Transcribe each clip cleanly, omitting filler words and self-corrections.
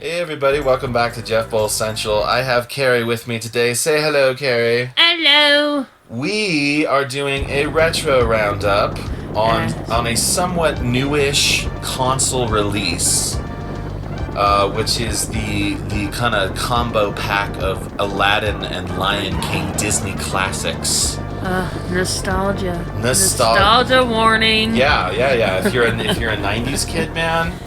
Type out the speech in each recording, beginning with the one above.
Hey everybody, welcome back to Jeff Bowl Central. I have Carrie with me today. Say hello, Carrie. Hello. We are doing a retro roundup on a somewhat newish console release, which is the kind of combo pack of Aladdin and Lion King Disney classics. Nostalgia. Nostalgia warning. Yeah. If you're a '90s kid, man.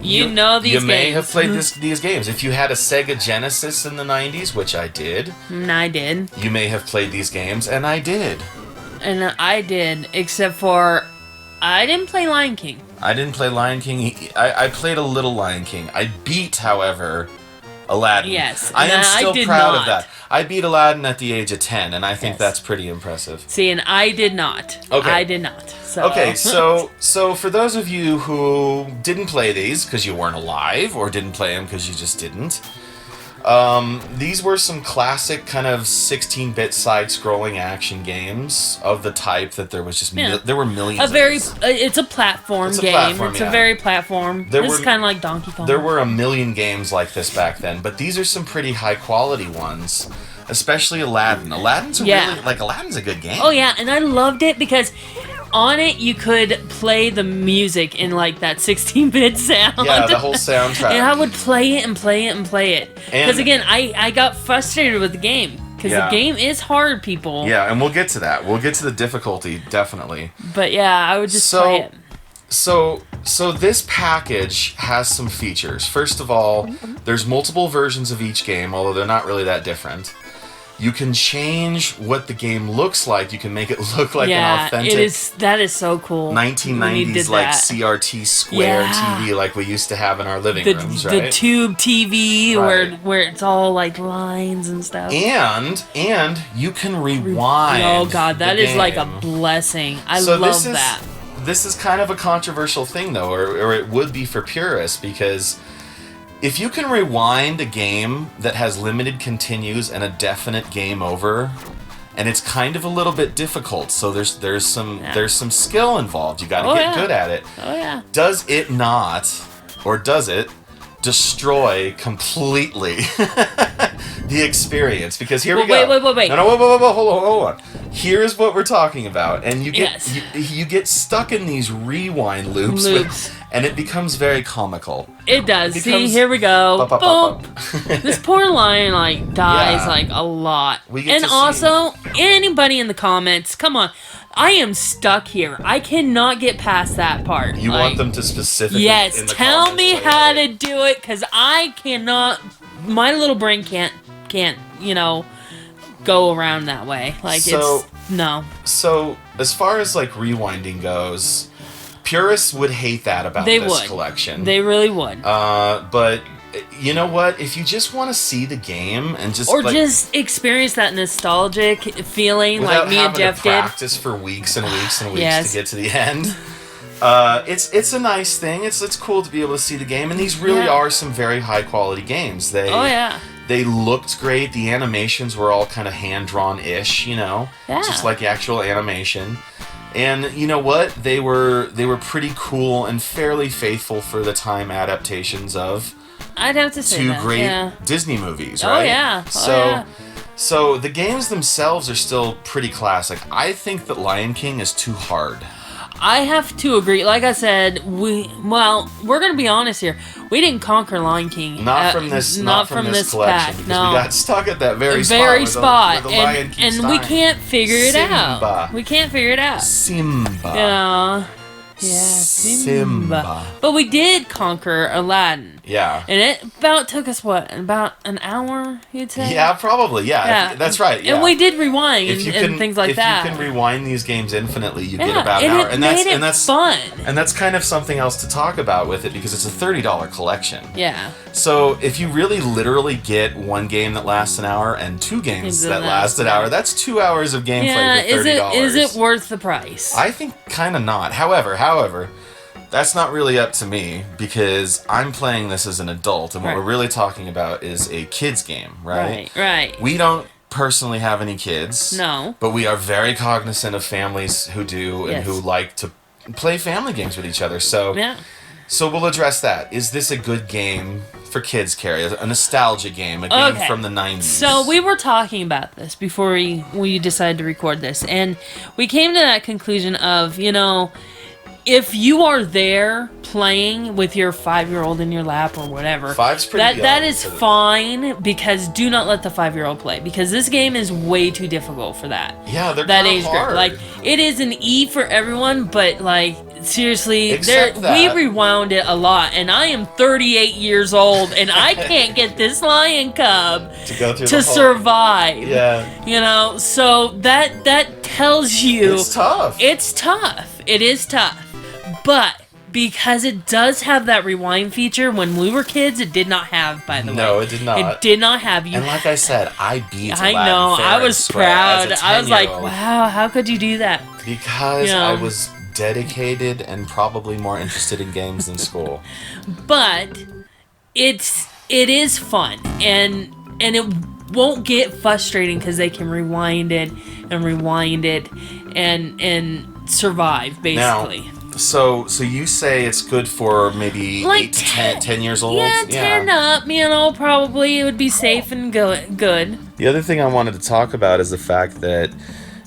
You know these games. You may have played these games. If you had a Sega Genesis in the 90s, which I did. I did. You may have played these games, and I did. And I did, except for I didn't play Lion King. I didn't play Lion King. I played a little Lion King. I beat, however, Aladdin. Yes. I am still proud of that. I beat Aladdin at the age of 10, and I think that's pretty impressive. See, and I did not. Okay. I did not. So. Okay, so for those of you who didn't play these because you weren't alive, or didn't play them because you just didn't, these were some classic kind of 16-bit side-scrolling action games of the type that there was just there were millions. It's a platform game. It's a very platform. This is kind of like Donkey Kong. There were a million games like this back then, but these are some pretty high-quality ones. Especially Aladdin. Aladdin's a good game. Oh yeah, and I loved it because on it you could play the music in like that 16-bit sound. Yeah, the whole soundtrack. And I would play it and play it and play it. Because again, I got frustrated with the game. Because the game is hard, people. Yeah, and we'll get to that. We'll get to the difficulty, definitely. But yeah, I would just play it. So this package has some features. First of all, there's multiple versions of each game, although they're not really that different. You can change what the game looks like. You can make it look like an authentic. That is so cool. 1990s like CRT square TV like we used to have in our living rooms, right? The tube TV where it's all like lines and stuff. And you can rewind. Oh god, that is like a blessing. I love that. This is kind of a controversial thing though, or it would be for purists, because if you can rewind a game that has limited continues and a definite game over, and it's kind of a little bit difficult, so there's some skill involved. You got to get good at it. Oh yeah. Does it not, or does it destroy completely the experience? Because here we go. Wait. No, hold on. Here's what we're talking about, and you get stuck in these rewind loops. And it becomes very comical. It does. See, here we go. Boom. This poor lion dies a lot. And also, anybody in the comments, come on. I am stuck here. I cannot get past that part. You want them to specifically? Yes. Tell me how to do it, because I cannot. My little brain can't go around that way. No. So as far as rewinding goes, purists would hate that about this collection. They really would. But you know what? If you just want to see the game and just experience that nostalgic feeling like me and Jeff did. Practice for weeks and weeks and weeks to get to the end. It's a nice thing. It's cool to be able to see the game, and these really are some very high quality games. They looked great. The animations were all kind of hand drawn-ish, just like actual animation. And you know what? They were pretty cool and fairly faithful for the time adaptations of I'd have to say two great Disney movies, right? Oh yeah. So the games themselves are still pretty classic. I think that Lion King is too hard. I have to agree. Like I said, we're gonna be honest here. We didn't conquer Lion King. Not from this collection, pack. because no. we got stuck at that very spot. Where the Lion King and we can't figure it out. We can't figure it out. Simba. Yeah, Simba. But we did conquer Aladdin. Yeah. And it took us about an hour, you'd say? Yeah, probably. Yeah. That's right. Yeah. And we did rewind and things like that. If you can rewind these games infinitely, you get about an hour. And that's fun. And that's kind of something else to talk about with it, because it's a $30 collection. Yeah. So if you really literally get one game that lasts an hour and two games that last an hour, that's 2 hours of gameplay for $30. Is it worth the price? I think kind of not. However, that's not really up to me, because I'm playing this as an adult, and what we're really talking about is a kids game, right? Right. We don't personally have any kids. No. But we are very cognizant of families who do and who like to play family games with each other. So So we'll address that. Is this a good game for kids, Carrie? A nostalgia game, a game from the 90s. So we were talking about this before we decided to record this, and we came to that conclusion of, if you are there playing with your 5-year-old in your lap or whatever, 5's pretty young, that is fine, because do not let the 5-year-old play, because this game is way too difficult for that. Yeah, they're that kind age of group. hard. Like, it is an E for everyone, but like, seriously, we rewound it a lot, and I am 38 years old, and I can't get this lion cub to survive. Yeah. So that tells you it's tough. It's tough. It is tough. But because it does have that rewind feature, when we were kids, it did not have, by the way. No, it did not. It did not have. And like I said, I beat Aladdin I was proud. I was like, wow, how could you do that? Because I was dedicated and probably more interested in games than school. But it is fun, and it won't get frustrating because they can rewind it and survive, basically. Now, so you say it's good for maybe like 8 to 10 years old? Yeah, 10 up, probably. It would be safe and good. The other thing I wanted to talk about is the fact that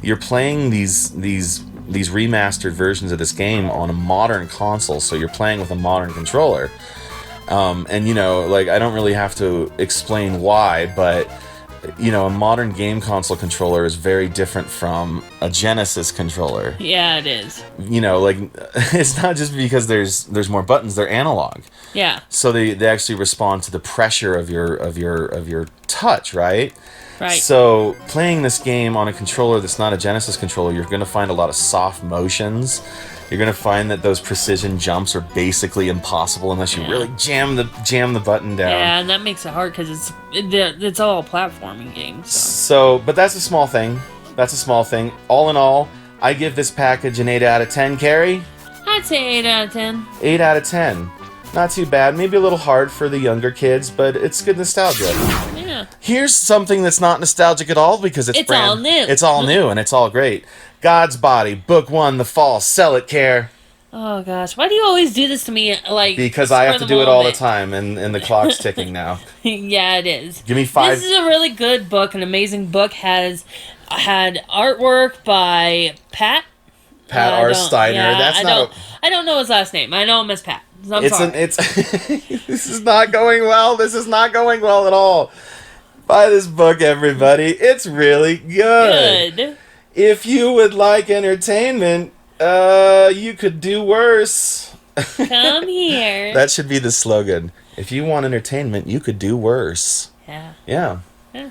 you're playing these remastered versions of this game on a modern console, so you're playing with a modern controller. And I don't really have to explain why, but a modern game console controller is very different from a Genesis controller. Yeah, it is. It's not just because there's more buttons; they're analog. Yeah. So they actually respond to the pressure of your touch, right? Right. So playing this game on a controller that's not a Genesis controller, you're going to find a lot of soft motions. You're going to find that those precision jumps are basically impossible unless you really jam the button down. Yeah, and that makes it hard because it's all platforming games. So, but that's a small thing. All in all, I give this package an 8 out of 10, Carrie. I'd say 8 out of 10. 8 out of 10. Not too bad. Maybe a little hard for the younger kids, but it's good nostalgia. Yeah. Here's something that's not nostalgic at all because it's all new. It's all new and it's all great. God's Body, Book 1, The Fall. Sell it, Care. Oh gosh, why do you always do this to me? Because I have to do it all the time, and the clock's ticking now. Yeah, it is. Give me 5. This is a really good book, an amazing book. Had artwork by Pat R. Steiner. Yeah, I don't know his last name. I know him as Pat. I'm sorry. This is not going well. This is not going well at all. Buy this book, everybody. It's really good. If you would like entertainment, you could do worse. Come here. That should be the slogan. If you want entertainment, you could do worse. Yeah. Yeah. Yeah.